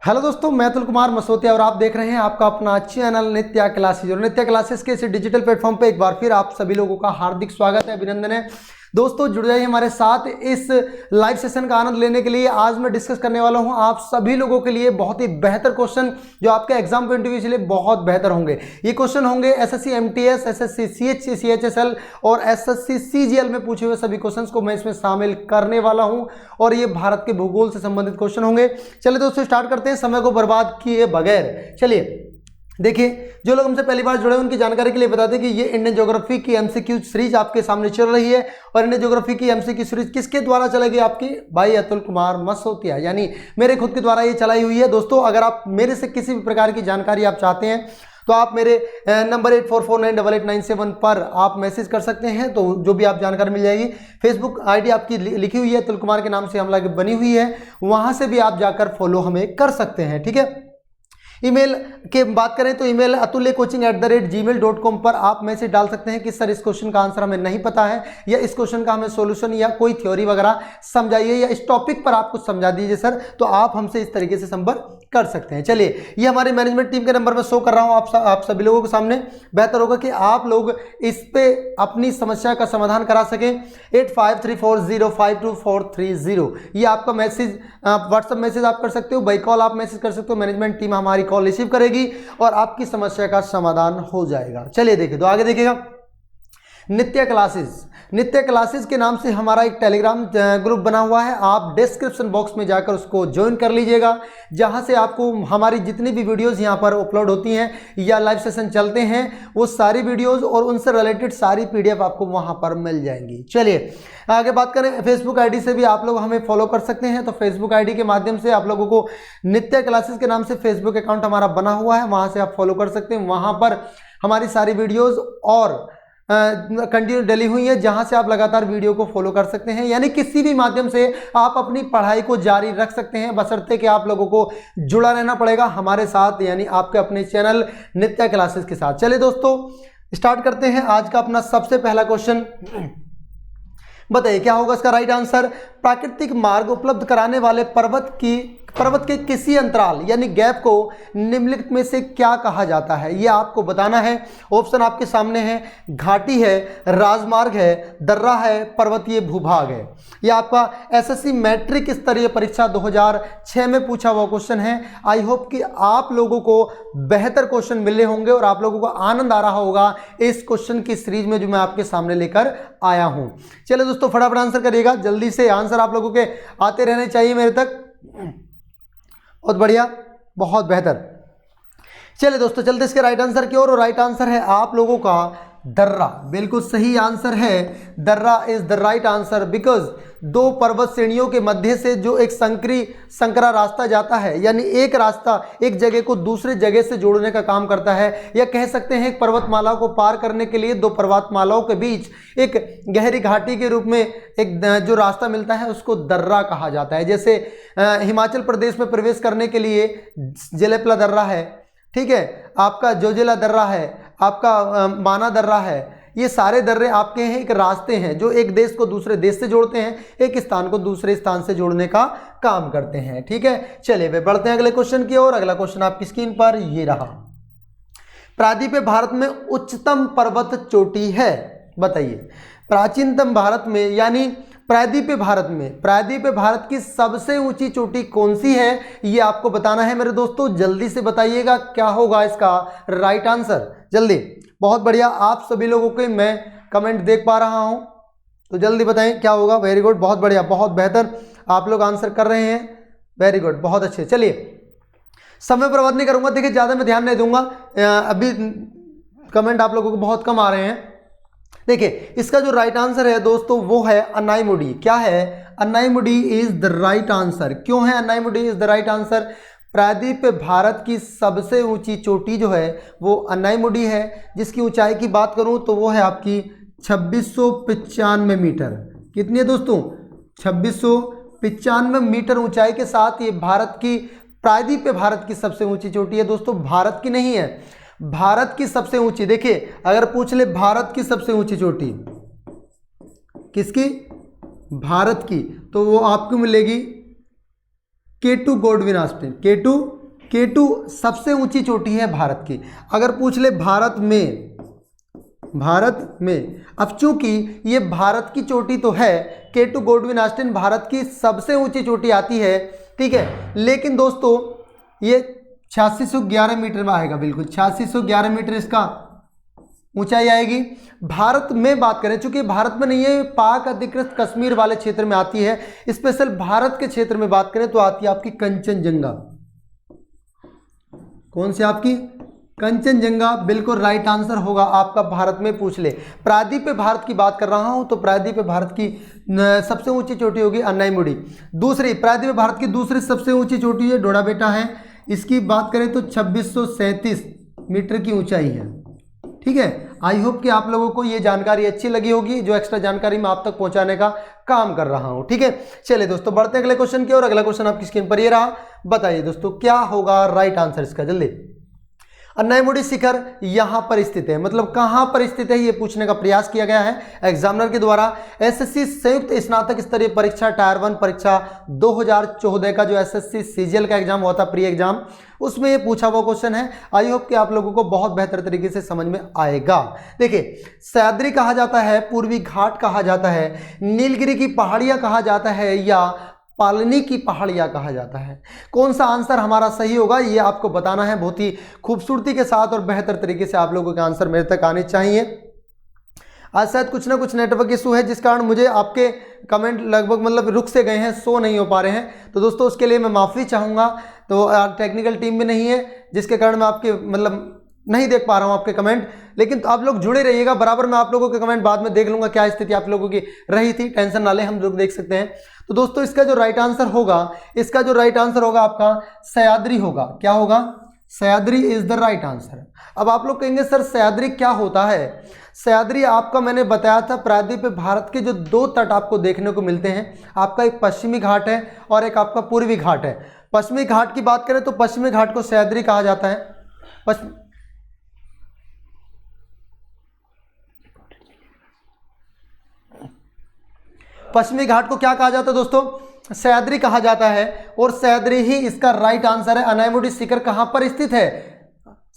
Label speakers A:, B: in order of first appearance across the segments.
A: Hello दोस्तों, मैं अतुल कुमार मसोतिया और आप देख रहे हैं आपका अपना चैनल नित्या क्लासेज। और नित्या क्लासेस के इस डिजिटल प्लेटफॉर्म पे एक बार फिर आप सभी लोगों का हार्दिक स्वागत है, अभिनंदन है। दोस्तों जुड़ जाइए हमारे साथ इस लाइव सेशन का आनंद लेने के लिए। आज मैं डिस्कस करने वाला हूं आप सभी लोगों के लिए बहुत ही बेहतर क्वेश्चन जो आपके एग्जाम पॉइंट ऑफ व्यू के लिए बहुत बेहतर होंगे। ये क्वेश्चन होंगे SSC MTS, SSC CHC CHSL और एसएससी सीजीएल में पूछे हुए सभी क्वेश्चंस को मैं इसमें शामिल करने वाला हूं और ये भारत के भूगोल से संबंधित क्वेश्चन होंगे। चलिए दोस्तों स्टार्ट करते हैं समय को बर्बाद किए बगैर। चलिए देखिए, जो लोग हमसे पहली बार जुड़े हैं उनकी जानकारी के लिए बता दें कि ये इंडियन ज्योग्राफी की एमसीक्यू सीरीज आपके सामने चल रही है। और इंडियन ज्योग्राफी की एमसीक्यू सीरीज किसके द्वारा चलेगी? आपकी भाई अतुल कुमार मसोतिया, यानी मेरे खुद के द्वारा ये चलाई हुई है। दोस्तों अगर आप मेरे से किसी भी प्रकार की जानकारी आप चाहते हैं तो आप मेरे नंबर 84498897 पर आप मैसेज कर सकते हैं, तो जो भी आप जानकारी मिल जाएगी। फेसबुक आईडी आपकी लिखी हुई है, अतुल कुमार के नाम से हम लोग बनी हुई है, वहां से भी आप जाकर फॉलो हमें कर सकते हैं। ठीक है, ईमेल के बात करें तो ईमेल atulyacoaching@gmail.com पर आप मैसेज डाल सकते हैं कि सर इस क्वेश्चन का आंसर हमें नहीं पता है, या इस क्वेश्चन का हमें सॉल्यूशन या कोई थ्योरी वगैरह समझाइए, या इस टॉपिक पर आप कुछ समझा दीजिए सर, तो आप हमसे इस तरीके से संपर्क कर सकते हैं। चलिए, ये हमारी मैनेजमेंट टीम के नंबर में शो कर रहा हूं आप सभी लोगों के सामने। बेहतर होगा कि आप लोग इस पे अपनी समस्या का समाधान करा सकें। 8534052430 ये आपका मैसेज व्हाट्सएप मैसेज आप कर सकते हो, बाई कॉल आप मैसेज कर सकते हो। मैनेजमेंट टीम हमारी कॉल रिसीव करेगी और आपकी समस्या का समाधान हो जाएगा। चलिए देखिए, तो आगे देखिएगा। नित्य क्लासेस के नाम से हमारा एक टेलीग्राम ग्रुप बना हुआ है, आप डिस्क्रिप्शन बॉक्स में जाकर उसको ज्वाइन कर लीजिएगा, जहां से आपको हमारी जितनी भी वीडियोस यहां पर अपलोड होती हैं या लाइव सेशन चलते हैं वो सारी वीडियोस और उनसे रिलेटेड सारी पीडीएफ आपको वहां पर मिल जाएंगी। चलिए आगे बात करें, फेसबुक आईडी से भी आप लोग हमें फॉलो कर सकते हैं। तो फेसबुक आईडी के माध्यम से आप लोगों को नित्य क्लासेस के नाम से फेसबुक अकाउंट हमारा बना हुआ है, वहां से आप फॉलो कर सकते हैं। वहां पर हमारी सारी वीडियोज और कंटिन्यू डली हुई है, जहां से आप लगातार वीडियो को फॉलो कर सकते हैं, यानी किसी भी माध्यम से आप अपनी पढ़ाई को जारी रख सकते हैं, बशर्ते कि आप लोगों को जुड़ा रहना पड़ेगा हमारे साथ, यानी आपके अपने चैनल नित्या क्लासेस के साथ। चलिए दोस्तों स्टार्ट करते हैं आज का अपना सबसे पहला क्वेश्चन। बताइए क्या होगा इसका राइट आंसर। प्राकृतिक मार्ग उपलब्ध कराने वाले पर्वत के किसी अंतराल यानी गैप को निम्नलिखित में से क्या कहा जाता है, ये आपको बताना है। ऑप्शन आपके सामने है, घाटी है, राजमार्ग है, दर्रा है, पर्वतीय भूभाग है। यह आपका एसएससी मैट्रिक स्तरीय परीक्षा 2006 में पूछा हुआ क्वेश्चन है। आई होप कि आप लोगों को बेहतर क्वेश्चन मिले होंगे और आप लोगों को आनंद आ रहा होगा इस क्वेश्चन की सीरीज में जो मैं आपके सामने लेकर आया हूं। चलिए दोस्तों फटाफट आंसर करिएगा, जल्दी से आंसर आप लोगों के आते रहने चाहिए मेरे तक। बहुत बढ़िया, बहुत बेहतर। चलिए दोस्तों चलते इसके राइट आंसर की ओर, और राइट आंसर है आप लोगों का दर्रा। बिल्कुल सही आंसर है, दर्रा is the right answer, because दो पर्वत श्रेणियों के मध्य से जो एक संकरा रास्ता जाता है, यानी एक रास्ता एक जगह को दूसरे जगह से जोड़ने का काम करता है, या कह सकते हैं एक पर्वतमाला को पार करने के लिए दो पर्वतमालाओं के बीच एक गहरी घाटी के रूप में एक जो रास्ता मिलता है उसको दर्रा कहा जाता है। जैसे हिमाचल प्रदेश में प्रवेश करने के लिए जलेपला दर्रा है, ठीक है, आपका जोजिला दर्रा है, आपका माना दर्रा है, ये सारे दर्रे आपके हैं एक रास्ते हैं जो एक देश को दूसरे देश से जोड़ते हैं, एक स्थान को दूसरे स्थान से जोड़ने का काम करते हैं। ठीक है, चलिए वे बढ़ते हैं अगले क्वेश्चन की ओर। अगला क्वेश्चन आपकी स्क्रीन पर ये रहा। प्रायद्वीपीय भारत में उच्चतम पर्वत चोटी है, बताइए। प्राचीनतम भारत में यानी प्रायद्वीपीय भारत की सबसे ऊंची चोटी कौन सी है, ये आपको बताना है मेरे दोस्तों। जल्दी से बताइएगा क्या होगा इसका राइट आंसर, जल्दी। बहुत बढ़िया, आप सभी लोगों के मैं कमेंट देख पा रहा हूं, तो जल्दी बताएं क्या होगा। वेरी गुड, बहुत बढ़िया, बहुत बेहतर, आप लोग आंसर कर रहे हैं। वेरी गुड, बहुत अच्छे। चलिए समय बर्बाद नहीं करूंगा, देखिए ज़्यादा मैं ध्यान नहीं दूंगा, अभी कमेंट आप लोगों को बहुत कम आ रहे हैं। देखिए इसका जो राइट आंसर है दोस्तों वो है अनाईमुडी। क्या है? Anaimudi is the right answer. क्यों है Anaimudi is the right answer? प्रायद्वीपीय भारत की सबसे ऊंची चोटी जो है वो अनाईमुडी है, जिसकी ऊंचाई की बात करूं तो वो है आपकी 2695 मीटर। कितनी है दोस्तों? 2695 मीटर ऊंचाई के साथ ये प्रायद्वीपीय भारत की सबसे ऊंची चोटी है दोस्तों, भारत की नहीं है, भारत की सबसे ऊंची। देखिए अगर पूछ ले भारत की सबसे ऊंची चोटी किसकी? भारत की, तो वो आपको मिलेगी K2 गोडविन ऑस्टिन, K2 सबसे ऊंची चोटी है भारत की। अगर पूछ ले भारत में, अब चूंकि ये भारत की चोटी तो है, K2 गोडविन ऑस्टिन भारत की सबसे ऊंची चोटी आती है, ठीक है, लेकिन दोस्तों ये 8611 मीटर में आएगा, बिल्कुल 8611 मीटर इसका ऊंचाई आएगी। भारत में बात करें, चूंकि भारत में नहीं है, पाक अधिकृत कश्मीर वाले क्षेत्र में आती है। स्पेशल भारत के क्षेत्र में बात करें तो आती है आपकी कंचनजंगा। कौन सी आपकी? कंचनजंगा, बिल्कुल राइट आंसर होगा आपका। भारत में पूछ ले, प्रायद्वीप भारत की बात कर रहा हूं तो प्रायद्वीप भारत की सबसे ऊंची चोटी होगी अन्नाईमुड़ी। दूसरी प्रायद्वीप भारत की दूसरी सबसे ऊंची चोटी है डोडा बेटा है, इसकी बात करें तो 2637 मीटर की ऊंचाई है, ठीक है। आई होप कि आप लोगों को ये जानकारी अच्छी लगी होगी, जो एक्स्ट्रा जानकारी मैं आप तक पहुंचाने का काम कर रहा हूं, ठीक है। चलिए दोस्तों बढ़ते हैं अगले क्वेश्चन की ओर। अगला क्वेश्चन आपकी स्क्रीन पर ये रहा, बताइए दोस्तों क्या होगा राइट आंसर इसका, जल्दी। अन्नाईमुड़ी शिखर यहां पर स्थित है, मतलब कहां पर स्थित है ये पूछने का प्रयास किया गया है एग्जामिनर के द्वारा। एसएससी संयुक्त स्नातक स्तरीय परीक्षा टायर 1 परीक्षा 2014 का जो एसएससी सीजीएल का एग्जाम हुआ था, प्री एग्जाम, उसमें ये पूछा हुआ क्वेश्चन है। आई होप कि आप लोगों को बहुत बेहतर तरीके से समझ में आएगा। देखिए, सह्याद्री कहा जाता है, पूर्वी घाट कहा जाता है, नीलगिरी की पहाड़ियां कहा जाता है, या पालनी की पहाड़ियां कहा जाता है। कौन सा आंसर हमारा सही होगा ये आपको बताना है बहुत ही खूबसूरती के साथ और बेहतर तरीके से। आप लोगों के आंसर मेरे तक आने चाहिए। आज शायद कुछ ना कुछ नेटवर्क इशू है जिस कारण मुझे आपके कमेंट लगभग मतलब रुक से गए हैं, शो नहीं हो पा रहे हैं, तो दोस्तों उसके लिए मैं माफ़ी चाहूँगा। तो टेक्निकल टीम भी नहीं है जिसके कारण मैं आपके मतलब नहीं देख पा रहा हूं आपके कमेंट, लेकिन तो आप लोग जुड़े रहिएगा बराबर। मैं आप लोगों के कमेंट बाद में देख लूंगा क्या स्थिति आप लोगों की रही थी, टेंशन ना ले, हम लोग देख सकते हैं। तो दोस्तों इसका जो राइट आंसर होगा आपका सह्याद्री होगा। क्या होगा? Sahyadri is the right answer. अब आप लोग कहेंगे सर सह्याद्री क्या होता है? सह्याद्री आपका मैंने बताया था, प्रायद्वीप भारत के जो दो तट आपको देखने को मिलते हैं, आपका एक पश्चिमी घाट है और एक आपका पूर्वी घाट है। पश्चिमी घाट की बात करें तो पश्चिमी घाट को सह्याद्री कहा जाता है। पश्चिमी घाट को क्या कहा जाता है दोस्तों? सह्याद्री कहा जाता है, और सह्याद्री ही इसका राइट आंसर है। अन्नाईमुड़ी शिखर कहां पर स्थित है?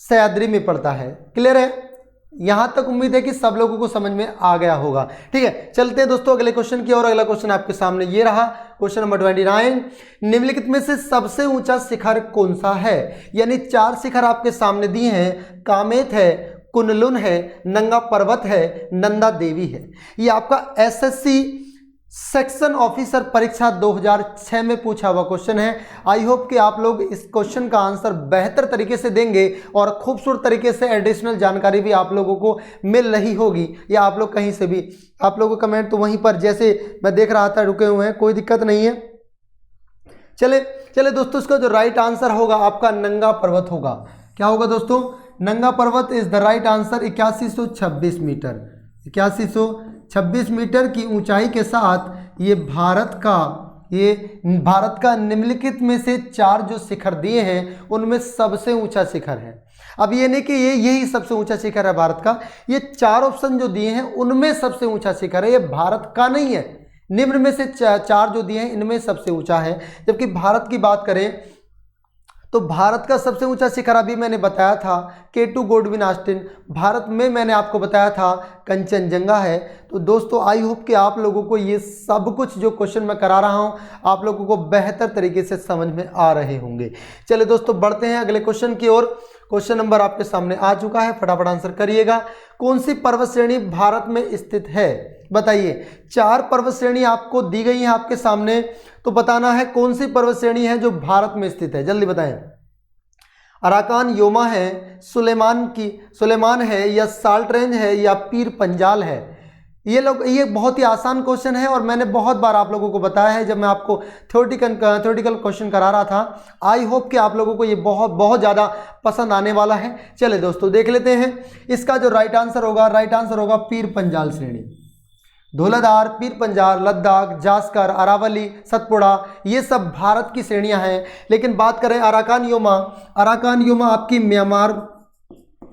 A: सह्याद्री में पड़ता है। क्लियर है? यहां तक उम्मीद है कि सब लोगों को समझ में आ गया होगा, ठीक है। चलते हैं दोस्तों अगले क्वेश्चन की ओर। अगला क्वेश्चन आपके सामने ये रहा, क्वेश्चन नंबर 29। निम्नलिखित में से सबसे ऊंचा शिखर कौन सा है? यानी 4 शिखर आपके सामने दिए हैं, कामेत है, कुनलुन है, नंगा पर्वत है, नंदा देवी है। ये आपका एसएससी सेक्शन ऑफिसर परीक्षा 2006 में पूछा हुआ क्वेश्चन है। आई होप कि आप लोग इस क्वेश्चन का आंसर बेहतर तरीके से देंगे और खूबसूरत तरीके से एडिशनल जानकारी भी आप लोगों को मिल रही होगी, या आप लोग कहीं से भी आप लोगों का कमेंट तो वहीं पर जैसे मैं देख रहा था रुके हुए हैं, कोई दिक्कत नहीं है। चले दोस्तों, इसका जो राइट आंसर होगा आपका नंगा पर्वत होगा। क्या होगा दोस्तों? Nanga Parbat is the right answer. 8126 metre, 8126 metre की ऊंचाई के साथ ये भारत का निम्नलिखित में से 4 जो शिखर दिए हैं उनमें सबसे ऊंचा शिखर है। अब ये नहीं कि यही सबसे ऊंचा शिखर है भारत का, ये 4 ऑप्शन जो दिए हैं उनमें सबसे ऊंचा शिखर है। ये भारत का नहीं है, निम्न में से 4 जो दिए हैं इनमें सबसे ऊंचा है। जबकि भारत की बात करें तो भारत का सबसे ऊंचा शिखर अभी मैंने बताया था K2 गोडविन ऑस्टिन, भारत में मैंने आपको बताया था कंचनजंगा है। तो दोस्तों आई होप कि आप लोगों को ये सब कुछ जो क्वेश्चन मैं करा रहा हूं आप लोगों को बेहतर तरीके से समझ में आ रहे होंगे। चलिए दोस्तों बढ़ते हैं अगले क्वेश्चन की ओर। क्वेश्चन नंबर आपके सामने आ चुका है, फटाफट आंसर करिएगा। कौन सी पर्वत श्रेणी भारत में स्थित है? बताइए, 4 पर्वत श्रेणी आपको दी गई है आपके सामने, तो बताना है कौन सी पर्वत श्रेणी है जो भारत में स्थित है, जल्दी बताएं। अराकान योमा है, सुलेमान है, या साल्ट रेंज है, या पीर पंजाल है? ये बहुत ही आसान क्वेश्चन है और मैंने बहुत बार आप लोगों को बताया है जब मैं आपको थ्योरेटिकल क्वेश्चन करा रहा था। आई होप कि आप लोगों को ये बहुत ज़्यादा पसंद आने वाला है। चले दोस्तों देख लेते हैं इसका जो राइट आंसर होगा पीर पंजाल श्रेणी। धौलाधार, पीर पंजाल, लद्दाख, जास्कर, अरावली, सतपुड़ा, ये सब भारत की श्रेणियां हैं। लेकिन बात करें अराकान योमा आपकी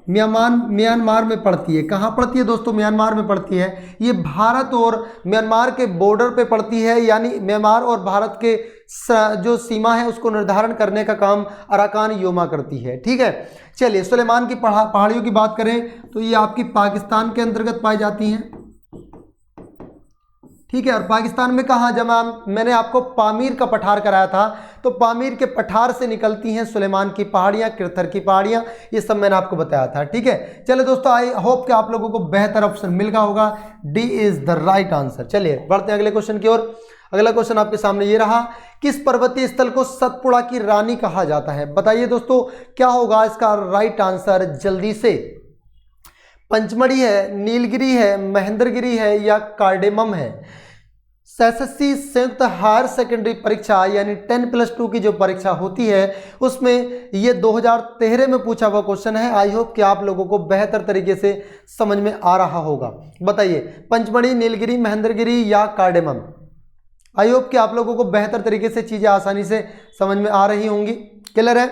A: म्यांमार में पड़ती है। कहाँ पड़ती है दोस्तों? म्यांमार में पड़ती है। ये भारत और म्यांमार के बॉर्डर पे पड़ती है, यानी म्यांमार और भारत के जो सीमा है उसको निर्धारण करने का काम अराकान योमा करती है। ठीक है, चलिए सुलेमान की पहाड़ियों की बात करें तो ये आपकी पाकिस्तान के अंतर्गत पाई जाती हैं। ठीक है, और पाकिस्तान में कहाँ, जब मैंने आपको पामीर का पठार कराया था तो पामीर के पठार से निकलती हैं सुलेमान की पहाड़ियाँ, किरथर की पहाड़ियाँ, ये सब मैंने आपको बताया था। ठीक है, चलिए दोस्तों, आई होप कि आप लोगों को बेहतर ऑप्शन मिल गया होगा, D is the right answer. चलिए बढ़ते हैं अगले क्वेश्चन की ओर। अगला क्वेश्चन आपके सामने ये रहा, किस पर्वतीय स्थल को सतपुड़ा की रानी कहा जाता है? बताइए दोस्तों क्या होगा इसका राइट आंसर जल्दी से। पंचमढ़ी है, नीलगिरी है, महेंद्रगिरी है या कार्डेमम है? एसएससी संयुक्त हायर सेकेंडरी परीक्षा यानी 10+2 की जो परीक्षा होती है उसमें ये 2013 में पूछा हुआ क्वेश्चन है। आई होप कि आप लोगों को बेहतर तरीके से समझ में आ रहा होगा। बताइए पंचमढ़ी, नीलगिरी, महेंद्रगिरी या कार्डेमम? आई होप कि आप लोगों को बेहतर तरीके से चीजें आसानी से समझ में आ रही होंगी। क्लियर है?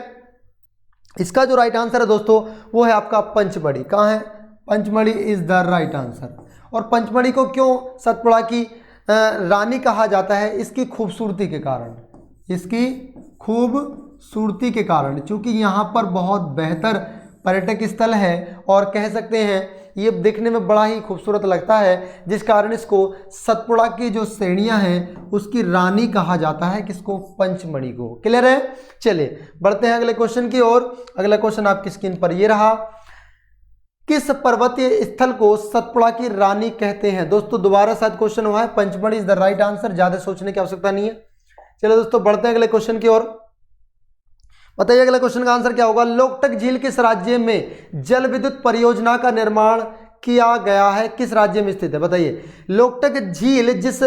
A: इसका जो राइट आंसर है दोस्तों वो है आपका पंचमढ़ी। कहाँ है? Pachmarhi is the right answer. और पंचमढ़ी को क्यों सतपुड़ा की रानी कहा जाता है? इसकी खूबसूरती के कारण, इसकी खूबसूरती के कारण, क्योंकि यहाँ पर बहुत बेहतर पर्यटक स्थल है और कह सकते हैं ये देखने में बड़ा ही खूबसूरत लगता है, जिस कारण इसको सतपुड़ा की जो श्रेणियाँ हैं उसकी रानी कहा जाता है। किसको? पंचमढ़ी को। क्लियर है? चलिए बढ़ते हैं अगले क्वेश्चन की ओर। अगला क्वेश्चन आपकी स्क्रीन पर ये रहा, किस पर्वतीय स्थल को सतपुड़ा की रानी कहते हैं? दोस्तों दोबारा साथ क्वेश्चन हुआ है, Pachmarhi is the right answer, ज्यादा सोचने की आवश्यकता नहीं है। चलो दोस्तों बढ़ते हैं अगले क्वेश्चन की ओर। बताइए अगले क्वेश्चन का आंसर क्या होगा? लोकटक झील किस राज्य में जल विद्युत परियोजना का निर्माण किया गया है? किस राज्य में स्थित है? बताइए। लोकटक झील जिस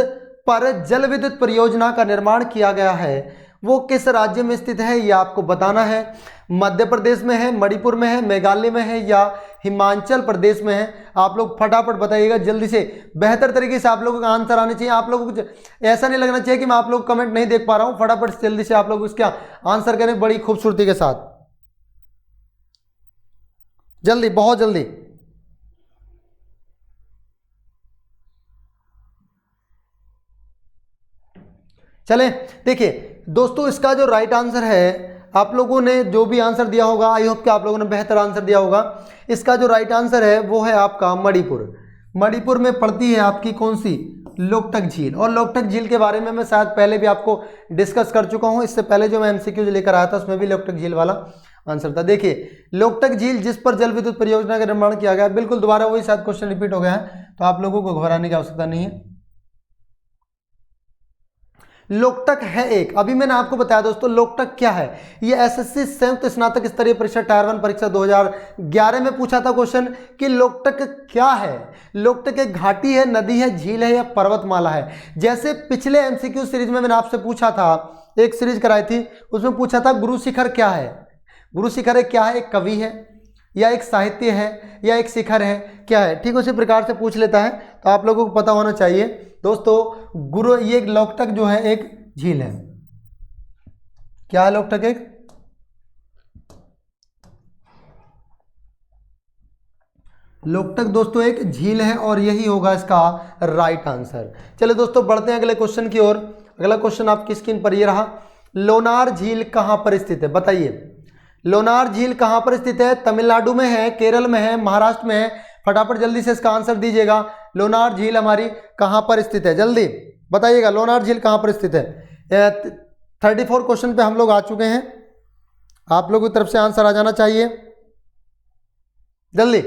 A: पर जल विद्युत परियोजना का निर्माण किया गया है वो किस राज्य में स्थित है, ये आपको बताना है। मध्य प्रदेश में है, मणिपुर में है, मेघालय में है या हिमाचल प्रदेश में है? आप लोग फटाफट बताइएगा जल्दी से, बेहतर तरीके से आप लोगों का आंसर आने चाहिए। आप लोगों को ऐसा नहीं लगना चाहिए कि मैं आप लोग कमेंट नहीं देख पा रहा हूं। फटाफट जल्दी से आप लोग इसका आंसर करें बड़ी खूबसूरती के साथ, जल्दी, बहुत जल्दी। चलें देखिए दोस्तों, इसका जो राइट आंसर है, आप लोगों ने जो भी आंसर दिया होगा आई होप कि आप लोगों ने बेहतर आंसर दिया होगा। इसका जो राइट आंसर है वो है आपका मणिपुर। मणिपुर में पड़ती है आपकी कौन सी? लोकटक झील। और लोकटक झील के बारे में मैं शायद पहले भी आपको डिस्कस कर चुका हूं। इससे पहले जो मैं एमसीक्यू लेकर आया था उसमें भी लोकटक झील वाला आंसर था। देखिए लोकटक झील जिस पर जल विद्युत परियोजना का निर्माण किया गया, बिल्कुल दोबारा वही शायद क्वेश्चन रिपीट हो गया है, तो आप लोगों को घबराने की आवश्यकता नहीं है। लोकटक है एक, अभी मैंने आपको बताया दोस्तों लोकटक क्या है। ये एसएससी संयुक्त स्नातक स्तरीय परीक्षा टायर 1 परीक्षा 2011 में पूछा था क्वेश्चन कि लोकटक क्या है। लोकटक एक घाटी है, नदी है, झील है या पर्वतमाला है? जैसे पिछले एमसीक्यू सीरीज में मैंने आपसे पूछा था, एक सीरीज कराई थी, उसमें पूछा था गुरु शिखर क्या है? गुरु शिखर एक क्या है? एक कवि है या एक साहित्य है या एक शिखर है, क्या है? ठीक उसी प्रकार से पूछ लेता है, तो आप लोगों को पता होना चाहिए दोस्तों। गुरु, ये लोकटक जो है एक झील है। क्या है लोकटक? एक लोकटक दोस्तों एक झील है और यही होगा इसका राइट आंसर। चलिए दोस्तों बढ़ते हैं अगले क्वेश्चन की ओर। अगला क्वेश्चन आपकी स्क्रीन पर ये रहा, लोनार झील कहां पर स्थित है? बताइए लोनार झील कहां पर स्थित है? तमिलनाडु में है, केरल में है, महाराष्ट्र में है? फटाफट जल्दी से इसका आंसर दीजिएगा। लोनार झील हमारी कहां पर स्थित है? जल्दी बताइएगा लोनार झील कहां पर स्थित है। 34 क्वेश्चन पे हम लोग आ चुके हैं, आप लोगों की तरफ से आंसर आ जाना चाहिए। जल्दी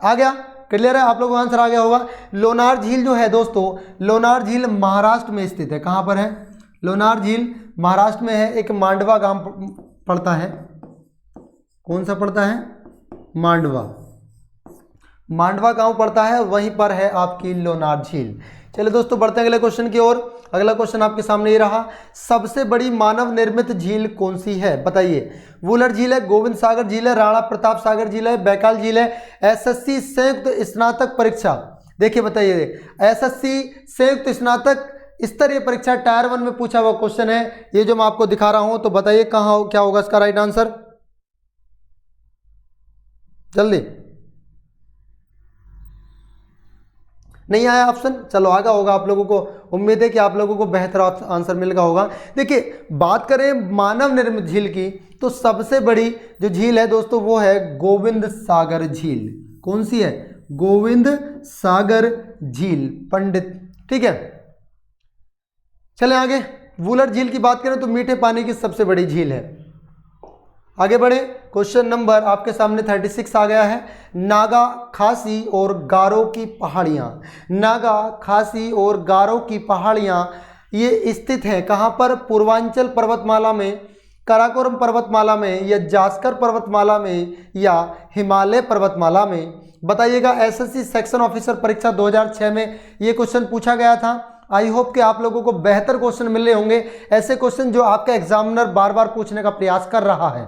A: आ गया? क्लियर है? आप लोगों को आंसर आ गया होगा। लोनार झील जो है दोस्तों, लोनार झील महाराष्ट्र में स्थित है। कहां पर है? लोनार झील महाराष्ट्र में है, एक मांडवा गांव पड़ता है। कौन सा पड़ता है? मांडवा, मांडवा गांव पड़ता है, वहीं पर है आपकी लोनार झील। चलिए दोस्तों बढ़ते हैं अगले क्वेश्चन की ओर। अगला क्वेश्चन आपके सामने ये रहा, सबसे बड़ी मानव निर्मित झील कौन सी है? बताइए। वुलर झील है, गोविंद सागर झील है, राणा प्रताप सागर झील है, बैकाल झील है? एसएससी संयुक्त स्नातक परीक्षा, देखिए बताइए, एसएससी संयुक्त स्नातक स्तरीय परीक्षा टायर 1 में पूछा हुआ क्वेश्चन है, ये जो मैं आपको दिखा रहा हूं, तो बताइए कहां क्या होगा इसका राइट आंसर? जल्दी नहीं आया ऑप्शन, चलो आगा होगा आप लोगों को, उम्मीद है कि आप लोगों को बेहतर आंसर मिल गया होगा। देखिए बात करें मानव निर्मित झील की, तो सबसे बड़ी जो झील है दोस्तों वो है गोविंद सागर झील। कौन सी है? गोविंद सागर झील पंडित, ठीक है। चले आगे, वुलर झील की बात करें तो मीठे पानी की सबसे बड़ी झील है। आगे बढ़े, क्वेश्चन नंबर आपके सामने 36 आ गया है। नागा, खासी और गारो की पहाड़ियाँ, नागा, खासी और गारो की पहाड़ियाँ ये स्थित हैं कहाँ पर? पूर्वांचल पर्वतमाला में, काराकोरम पर्वतमाला में, या जास्कर पर्वतमाला में, या हिमालय पर्वतमाला में? बताइएगा। एसएससी सेक्शन ऑफिसर परीक्षा 2006 में ये क्वेश्चन पूछा गया था। आई होप कि आप लोगों को बेहतर क्वेश्चन मिल रहे होंगे, ऐसे क्वेश्चन जो आपका एग्जामिनर बार बार पूछने का प्रयास कर रहा है।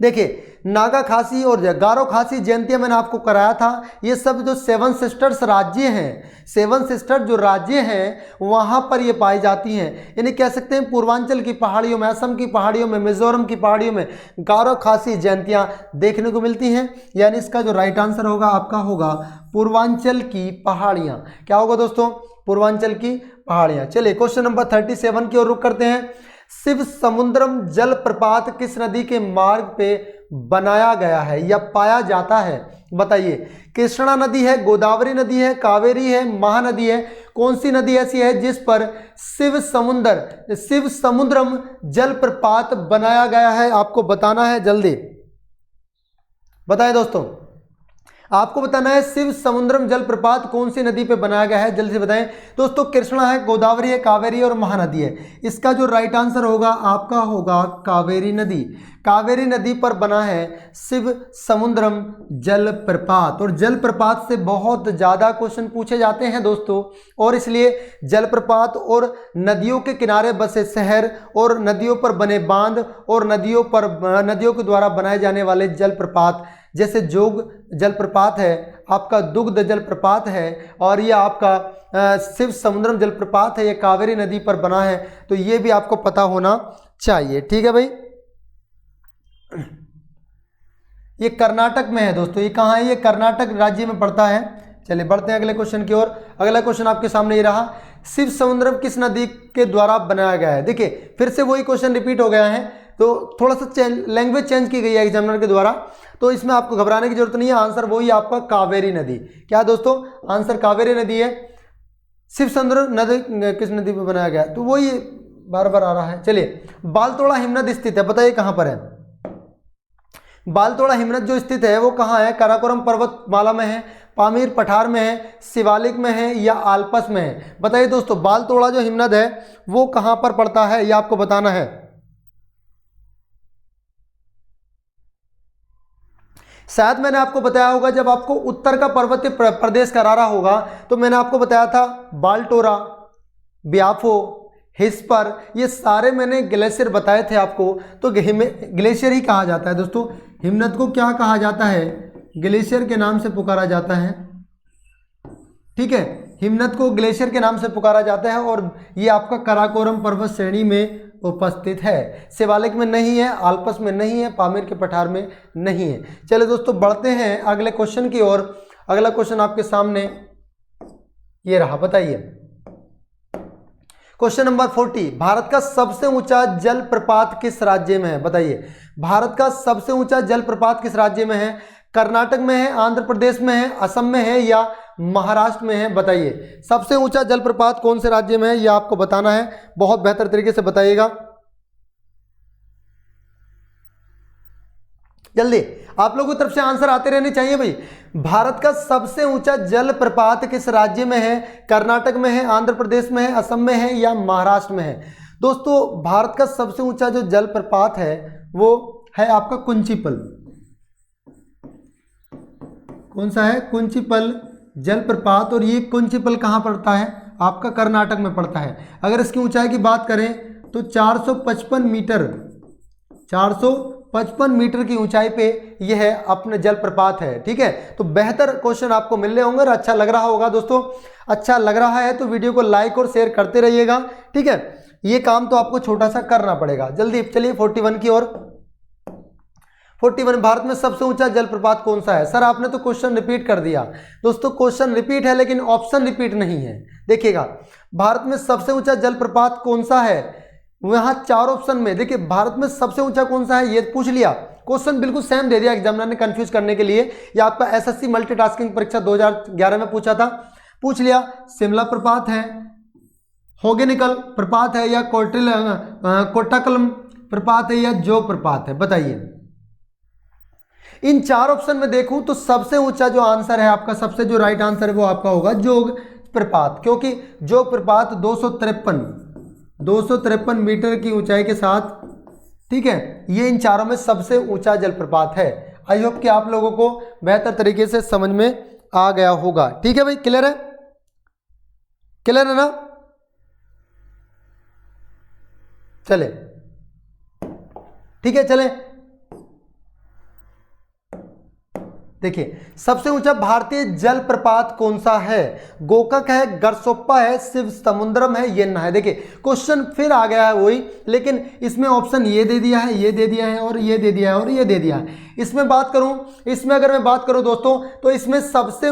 A: देखिए नागा, खासी और गारो खासी जयंतियां मैंने आपको कराया था। ये सब जो 7 सिस्टर्स राज्य हैं, 7 सिस्टर जो राज्य हैं वहां पर ये पाई जाती हैं। यानी कह सकते हैं पूर्वांचल की पहाड़ियों में, असम की पहाड़ियों में, मिजोरम की पहाड़ियों में गारो खासी जयंतियां देखने को मिलती हैं। यानी इसका जो राइट आंसर होगा आपका होगा पूर्वांचल की पहाड़ियां। क्या होगा दोस्तों? पूर्वांचल की पहाड़ियां। चलिए क्वेश्चन नंबर 37 की ओर रुख करते हैं। शिव समुद्रम जल प्रपात किस नदी के मार्ग पे बनाया गया है या पाया जाता है? बताइए। कृष्णा नदी है, गोदावरी नदी है, कावेरी है, महानदी है? कौन सी नदी ऐसी है जिस पर शिव समुद्रम जल प्रपात बनाया गया है? आपको बताना है, जल्दी बताएं दोस्तों, आपको बताना है शिव समुद्रम जलप्रपात कौन सी नदी पे बनाया गया है, जल्दी से बताएं दोस्तों। कृष्णा है, गोदावरी है, कावेरी है और महानदी है। इसका जो राइट आंसर होगा आपका होगा कावेरी नदी। कावेरी नदी पर बना है शिव समुद्रम जलप्रपात। और जलप्रपात से बहुत ज़्यादा क्वेश्चन पूछे जाते हैं दोस्तों, और इसलिए जलप्रपात और नदियों के किनारे बसे शहर और नदियों पर बने बांध और नदियों के द्वारा बनाए जाने वाले जलप्रपात, जैसे जोग जलप्रपात है, आपका दुग्ध जलप्रपात है, और ये आपका शिव समुद्रम जलप्रपात है, ये कावेरी नदी पर बना है। तो ये भी आपको पता होना चाहिए, ठीक है भाई। ये कर्नाटक में है दोस्तों, ये कहाँ है? ये कर्नाटक राज्य में पड़ता है। चलिए बढ़ते हैं अगले क्वेश्चन की ओर। अगला क्वेश्चन आपके सामने ये रहा, शिव समुद्रम किस नदी के द्वारा बनाया गया है? देखिए फिर से वही क्वेश्चन रिपीट हो गया है, तो थोड़ा सा लैंग्वेज चेंज की गई है एग्जामिनर के द्वारा, तो इसमें आपको घबराने की जरूरत नहीं है। आंसर वही आपका कावेरी नदी। क्या दोस्तों? आंसर कावेरी नदी है। शिव समुद्रम नदी किस नदी पे बनाया गया? तो वही बार बार आ रहा है। चलिए, बालतोड़ा हिमनद स्थित है, बताइए कहाँ पर है? बालतोड़ा हिमनद जो स्थित है वो कहाँ है? काराकोरम पर्वतमाला में है, पामीर पठार में है, शिवालिक में है, या आल्पस में है? बताइए दोस्तों, बालतोड़ा जो हिमनद है वो कहाँ पर पड़ता है, ये आपको बताना है। शायद मैंने आपको बताया होगा, जब आपको उत्तर का पर्वतीय प्रदेश करा रहा होगा तो मैंने आपको बताया था बालटोरा, ब्याफो, हिस्पर, ये सारे मैंने ग्लेशियर बताए थे आपको। तो ग्लेशियर ही कहा जाता है दोस्तों। हिमनद को क्या कहा जाता है? ग्लेशियर के नाम से पुकारा जाता है, ठीक है। हिमनद को ग्लेशियर के नाम से पुकारा जाता है, और ये आपका काराकोरम पर्वत श्रेणी में उपस्थित है। शिवालिक में नहीं है, आल्पस में नहीं है, पामीर के पठार में नहीं है। चलिए दोस्तों बढ़ते हैं अगले क्वेश्चन की ओर। अगला क्वेश्चन आपके सामने ये रहा, बताइए। क्वेश्चन नंबर 40, भारत का सबसे ऊंचा जलप्रपात किस राज्य में है? बताइए, भारत का सबसे ऊंचा जलप्रपात किस राज्य में है? कर्नाटक में है, आंध्र प्रदेश में है, असम में है, या महाराष्ट्र में है? बताइए सबसे ऊंचा जलप्रपात कौन से राज्य में है, यह आपको बताना है। बहुत बेहतर तरीके से बताइएगा, जल्दी। आप लोगों की तरफ से आंसर आते रहने चाहिए भाई। भारत का सबसे ऊंचा जलप्रपात किस राज्य में है? कर्नाटक में है, आंध्र प्रदेश में है, असम में है, या महाराष्ट्र में है? दोस्तों भारत का सबसे ऊंचा जो जलप्रपात है वो है आपका कुंचिपल। कौन सा है? कुंचिपल जलप्रपात। और ये कुंचिपल कहाँ पड़ता है? आपका कर्नाटक में पड़ता है। अगर इसकी ऊंचाई की बात करें तो 455 मीटर की ऊंचाई पे यह है अपने जलप्रपात है, ठीक है। तो बेहतर क्वेश्चन आपको मिल रहे होंगे और अच्छा लग रहा होगा दोस्तों। अच्छा लग रहा है तो वीडियो को लाइक और शेयर करते रहिएगा, ठीक है। ये काम तो आपको छोटा सा करना पड़ेगा। जल्दी चलिए 41 की ओर। 41 भारत में सबसे ऊंचा जलप्रपात कौन सा है? सर आपने तो क्वेश्चन रिपीट कर दिया। दोस्तों क्वेश्चन रिपीट है लेकिन ऑप्शन रिपीट नहीं है। देखिएगा भारत में सबसे ऊंचा जलप्रपात कौन सा है, वहां 4 ऑप्शन में देखिए भारत में सबसे ऊंचा कौन सा है ये पूछ लिया, क्वेश्चन बिल्कुल सेम दे दिया एग्जामिनर ने कंफ्यूज करने के लिए। ये आपका एसएससी मल्टीटास्किंग परीक्षा 2011 में पूछा था, पूछ लिया शिमला प्रपात है, होगेनिकल प्रपात है, या कोट्टाकलम प्रपात है, या जोग प्रपात है, बताइए। इन 4 ऑप्शन में देखूं तो सबसे ऊंचा जो आंसर है आपका, सबसे जो राइट आंसर है वो आपका होगा जोग प्रपात, क्योंकि जोग प्रपात 253 मीटर की ऊंचाई के साथ, ठीक है, ये इन चारों में सबसे ऊंचा जलप्रपात है। आई होप कि आप लोगों को बेहतर तरीके से समझ में आ गया होगा। ठीक है भाई, क्लियर है, क्लियर है ना? चले ठीक है, चले देखिए सबसे ऊंचा भारतीय जलप्रपात कौन सा है? गोकक है, गरसोप्पा है, शिव समुद्रम है, येन्ना है। देखिए क्वेश्चन फिर आ गया है वही, लेकिन इसमें ऑप्शन ये दे दिया है, ये दे दिया है, और ये दे दिया है, और ये दे दिया है। इसमें बात करूं, इसमें अगर मैं बात करूं दोस्तों, तो इसमें सबसे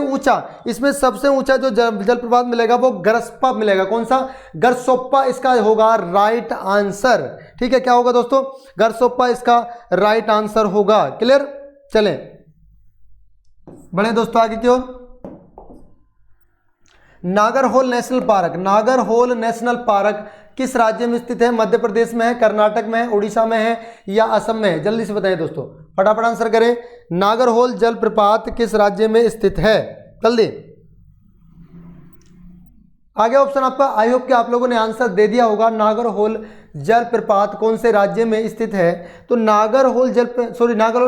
A: ऊंचा जो जलप्रपात मिलेगा वो गरसप्पा मिलेगा। कौन सा? गरसोप्पा इसका होगा राइट आंसर। ठीक है, क्या होगा दोस्तों? गरसोप्पा इसका राइट आंसर होगा। क्लियर? चलें बढ़े दोस्तों आगे की ओर। Nagarhole national park, Nagarhole national park किस राज्य में स्थित है? मध्य प्रदेश में है, कर्नाटक में है, उड़ीसा में है, या असम में है? जल्दी से बताइए दोस्तों, फटाफट आंसर करें। नागरहोल जलप्रपात किस राज्य में स्थित है? जल्दी। आगे ऑप्शन आपका, आई होप कि आप लोगों ने आंसर दे दिया होगा। नागरहोल जलप्रपात कौन से राज्य में स्थित है? तो Nagarhole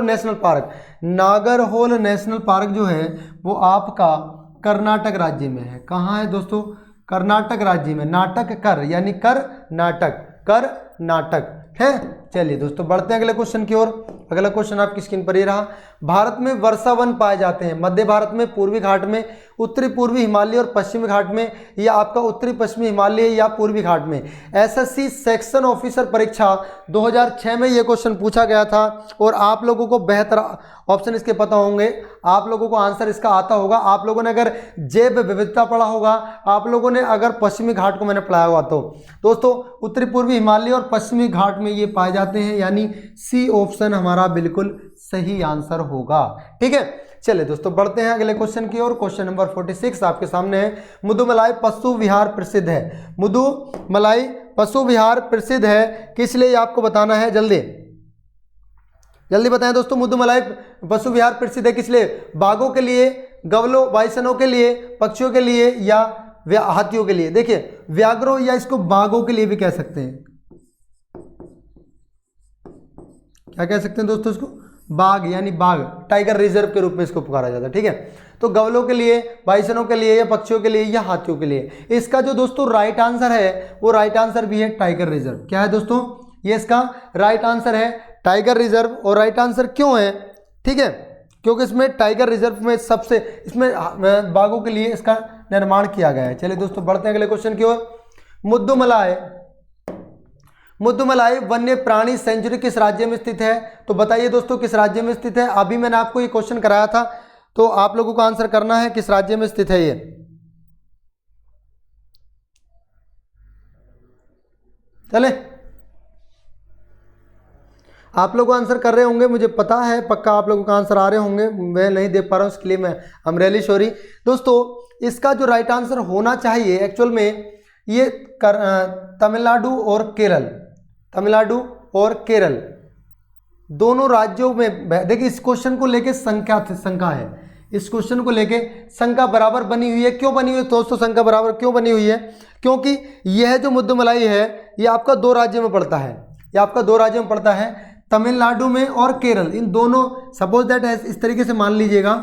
A: national park, Nagarhole national park जो है वो आपका कर्नाटक राज्य में है। कहाँ है दोस्तों? कर्नाटक राज्य में। नाटक कर यानी कर्नाटक है। चलिए दोस्तों बढ़ते हैं अगले क्वेश्चन की ओर। अगला क्वेश्चन आपकी स्क्रीन पर ही रहा। भारत में वर्षा वन पाए जाते हैं मध्य भारत में, पूर्वी घाट में, उत्तरी पूर्वी हिमालय और पश्चिमी घाट में, या आपका उत्तरी पश्चिमी हिमालय या पूर्वी घाट में। एसएससी सेक्शन ऑफिसर परीक्षा 2006 में ये क्वेश्चन पूछा गया था, और आप लोगों को बेहतर ऑप्शन इसके पता होंगे, आप लोगों को आंसर इसका आता होगा। आप लोगों ने अगर जैव विविधता पढ़ा होगा, आप लोगों ने अगर पश्चिमी घाट को मैंने पढ़ाया हुआ, तो दोस्तों उत्तरी पूर्वी हिमालय और पश्चिमी घाट में ये पाए जाते हैं, यानी सी ऑप्शन हमारा बिल्कुल सही आंसर होगा। ठीक है, चलिए दोस्तों बढ़ते हैं अगले क्वेश्चन की ओर। क्वेश्चन नंबर 46 आपके सामने है। मुदुमलाई पशु विहार प्रसिद्ध है। मुदुमलाई पशु विहार प्रसिद्ध है किस लिए? आपको बताना है, जल्दी जल्दी बताएं दोस्तों। मुदुमलाई पशु विहार प्रसिद्ध है किस लिए? बाघों के लिए, गवलों बाइसनों के लिए, पक्षियों के लिए, या हाथियों के लिए? देखिए व्याघ्रों, या इसको बाघों के लिए भी कह सकते हैं। क्या कह सकते हैं दोस्तों इसको? बाघ यानी बाघ, टाइगर रिजर्व के रूप में इसको पुकारा जाता है। ठीक है, तो गवलों के लिए, बाइसनों के लिए, या पक्षियों के लिए, या हाथियों के लिए। इसका जो दोस्तों राइट आंसर है वो राइट आंसर भी है टाइगर रिजर्व। क्या है दोस्तों? ये इसका राइट आंसर है टाइगर रिजर्व। और राइट आंसर क्यों है? ठीक है, क्योंकि इसमें टाइगर रिजर्व में सबसे इसमें बाघों के लिए इसका निर्माण किया गया है। चलिए दोस्तों बढ़ते हैं अगले क्वेश्चन की ओर। मुद्दुमलाई वन्य प्राणी सेंचुरी किस राज्य में स्थित है? तो बताइए दोस्तों किस राज्य में स्थित है? अभी मैंने आपको ये क्वेश्चन कराया था, तो आप लोगों को आंसर करना है किस राज्य में स्थित है ये। चले आप लोग आंसर कर रहे होंगे, मुझे पता है पक्का आप लोगों का आंसर आ रहे होंगे, मैं नहीं देख पा रहा हूँ, इसके लिए मैं आई एम रियली सॉरी। दोस्तों इसका जो राइट आंसर होना चाहिए एक्चुअल में ये तमिलनाडु और केरल दोनों राज्यों में। देखिए इस क्वेश्चन को लेके शंका है, इस क्वेश्चन को लेके शंका बराबर बनी हुई है। क्यों बनी हुई है दोस्तों? शंका बराबर क्यों बनी हुई है? क्योंकि यह जो मुद्दुमलाई है ये आपका 2 राज्यों में पड़ता है, ये आपका 2 राज्यों में पड़ता है, तमिलनाडु में और केरल। इन दोनों, सपोज दैट इस तरीके से मान लीजिएगा,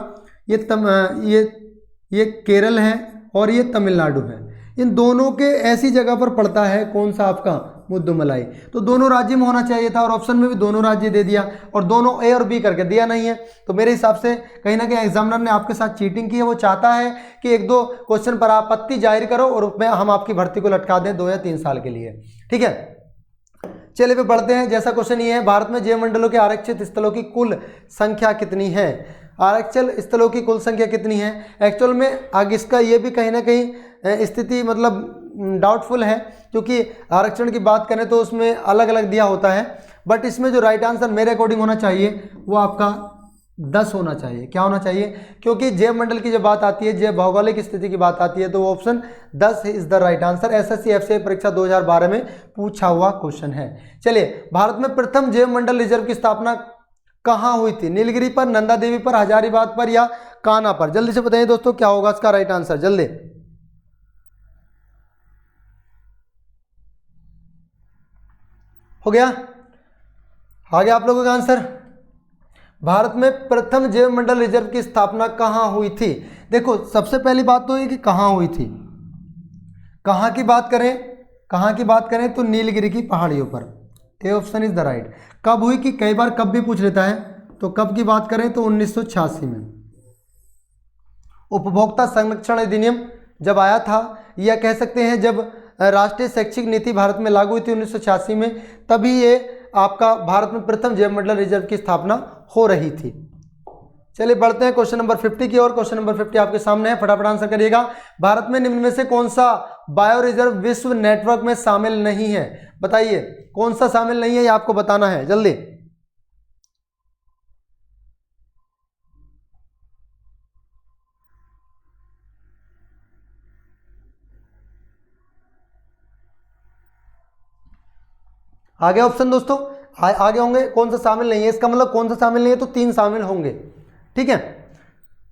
A: ये केरल है और ये तमिलनाडु है, इन दोनों के ऐसी जगह पर पड़ता है कौन सा? आपका मुद्दुमलाई। तो दोनों राज्य में होना चाहिए था, और ऑप्शन में भी दोनों राज्य दे दिया, और दोनों ए और बी करके दिया नहीं है। तो मेरे हिसाब से कहीं ना कहीं एग्जामिनर ने आपके साथ चीटिंग की है। वो चाहता है कि 1-2 क्वेश्चन पर आपत्ति जाहिर करो और हम आपकी भर्ती को लटका दें 2 या 3 साल के लिए। ठीक है, चलिए पे बढ़ते हैं। जैसा क्वेश्चन ये है, भारत में जैव मंडलों के आरक्षित स्थलों की कुल संख्या कितनी है? आरक्षित स्थलों की कुल संख्या कितनी है? एक्चुअल में आगे इसका ये भी कहीं ना कहीं स्थिति मतलब डाउटफुल है, क्योंकि आरक्षण की बात करें तो उसमें अलग अलग दिया होता है, बट इसमें जो राइट आंसर मेरे अकॉर्डिंग होना चाहिए वो आपका 10 होना चाहिए। क्या होना चाहिए? क्योंकि जैव मंडल की जब बात आती है, जैव भौगोलिक स्थिति की बात आती है, तो option 10 is the right answer. SSC FCI परीक्षा 2012 में पूछा हुआ क्वेश्चन है। चलिए, भारत में प्रथम जैव मंडल रिजर्व की स्थापना कहाँ हुई थी? नीलगिरी पर, नंदा देवी पर, हजारीबाग पर या कान्हा पर? जल्दी से बताइए दोस्तों क्या होगा इसका राइट आंसर, जल्दी। हो गया? आ गया आप लोगों का आंसर? भारत में प्रथम जैव मंडल रिजर्व की स्थापना कहाँ हुई थी? देखो, सबसे पहली बात तो ये कि कहाँ हुई थी। कहाँ की बात करें तो नीलगिरी की पहाड़ियों पर। A option is the right. कब हुई कि कई बार कब भी पूछ लेता है, तो कब की बात करें तो 1986 में उपभोक्ता संरक्षण अधिनियम जब आया था, या कह सकते हैं जब राष्ट्रीय शैक्षिक नीति भारत में लागू हुई थी 1986 में, तभी ये आपका भारत में प्रथम जैव मंडल रिजर्व की स्थापना हो रही थी। चलिए बढ़ते हैं क्वेश्चन नंबर 50 की ओर। क्वेश्चन नंबर 50 आपके सामने है, फटाफट आंसर करिएगा। भारत में निम्न में से कौन सा बायो रिजर्व विश्व नेटवर्क में शामिल नहीं है? बताइए कौन सा शामिल नहीं है, ये आपको बताना है, जल्दी। आगे ऑप्शन दोस्तों आगे होंगे, कौन सा शामिल नहीं है, इसका मतलब कौन सा शामिल नहीं है, तो 3 शामिल होंगे। ठीक है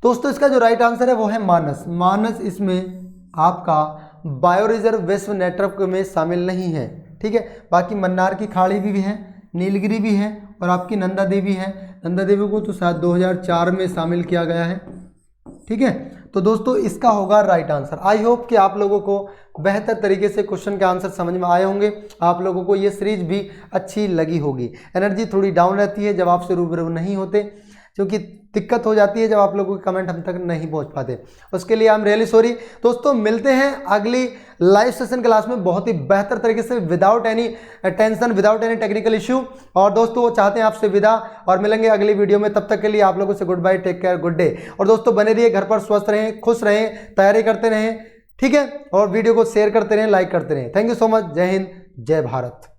A: दोस्तों, इसका जो राइट आंसर है वो है मानस। मानस इसमें आपका बायो रिजर्व विश्व नेटवर्क में शामिल नहीं है। ठीक है, बाकी मन्नार की खाड़ी भी है, नीलगिरी भी है, और आपकी नंदा देवी है। नंदा देवी को तो शायद 2004 में शामिल किया गया है। ठीक है, तो दोस्तों इसका होगा राइट आंसर। आई होप कि आप लोगों को बेहतर तरीके से क्वेश्चन के आंसर समझ में आए होंगे, आप लोगों को ये सीरीज भी अच्छी लगी होगी। एनर्जी थोड़ी डाउन रहती है जब आपसे रूबरू नहीं होते, क्योंकि दिक्कत हो जाती है जब आप लोगों के कमेंट हम तक नहीं पहुंच पाते, उसके लिए आई एम रियली सॉरी। दोस्तों मिलते हैं अगली लाइव सेशन क्लास में बहुत ही बेहतर तरीके से, without any tension, without any technical issue. और दोस्तों वो चाहते हैं आपसे विदा, और मिलेंगे अगली वीडियो में। तब तक के लिए आप लोगों से goodbye, take care, good day. और दोस्तों बने रहिए, घर पर स्वस्थ रहें, खुश रहें, तैयारी करते रहें। ठीक है, और वीडियो को शेयर करते रहें, लाइक करते रहें। Thank you so much. जय हिंद, जय भारत।